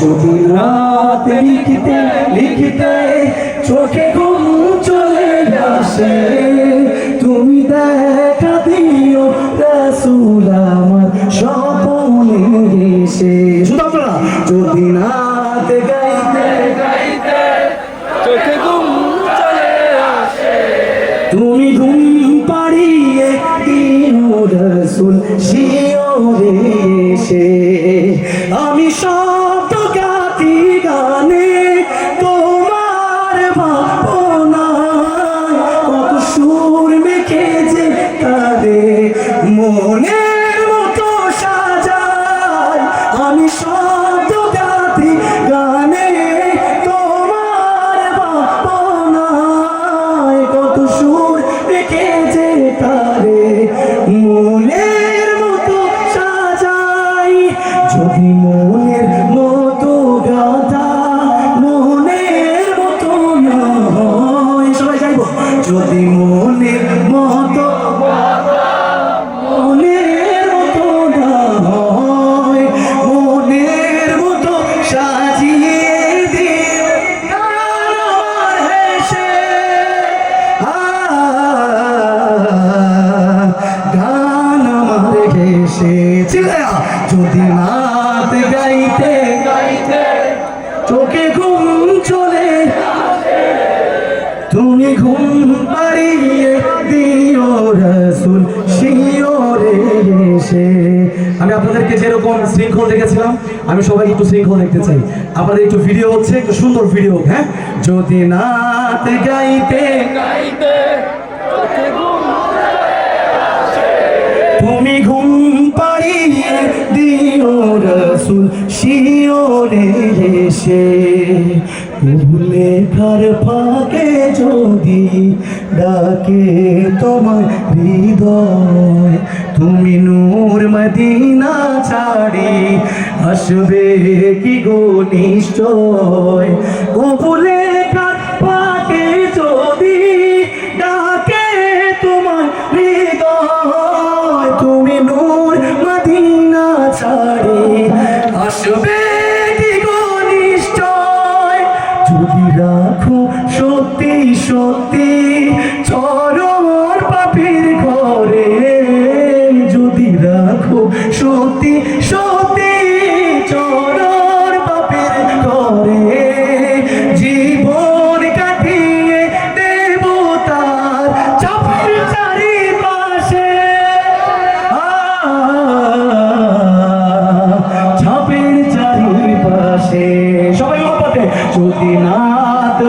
যদি রাত লিখতে লিখতে চোখে ঘুম চলে আসে, তুমি দেখা দিও রাসূল আমার স্বপ্নে এসে। শুধু আপনারা যদি রাত গাইতে গাইতে চোখে ঘুম চলে আসে, তুমি ঘুম পাড়িয়ে দিও রাসূল শিওরে এসে। আমি শব্দ গাতি গানে তোমার ভাবনায়, কত সুর মেখে যে তারে মনের মতো সাজায়। আমি শব্দ গাতি গানে তোমার ভাবনায়, কত সুর মেখে যে তারে মনের মতো সাজাই। যদি মনের মতো গাথা মনের মতো না হয়, সবাই গাইব। যদি মনের মতো মনের মতো না হয়, মনের মতো সাজিয়ে দিও আমার হেসে। গান আমার হেসে। যদি রাত গাইতে গাইতে চোখে ঘুম চলে আসে, তুমি ঘুম পাড়িয়ে দিও রাসূল শিওরে এসে। আমি আপনাদেরকে যেরকম শৃঙ্খল দেখেছিলাম, আমি সবাইকে একটু শৃঙ্খল দেখতে চাই। আপনাদের একটু ভিডিও হচ্ছে, একটু সুন্দর ভিডিও। হ্যাঁ, যদি রাত গাইতে গাইতে তুমি ঘুম পাড়িয়ে দিও রাসূল শিওরে এসে। ভুলে ঘর ফাঁকে যদি ডাকে তোমার হৃদয়, তুমি নূর মদিনা ছাড়ি আসবে কি গো নিশ্চয়। ভুলে ঘর ফাঁকে যদি ডাকে তোমার হৃদয়, তুমি নূর মদিনা ছাড়ি আসবে কি গো নিশ্চয়। যদি রাখো সত্যি সত্যি চরণ পাপীর ঘরে, যদি রাখো সত্যি সত্যি চরণ পাপীর ঘরে, জীবন কাটিয়ে দেব তার চাপের চারিপাশে। চাপের চারিপাশে সবাই মহব্বতে। যদি রাত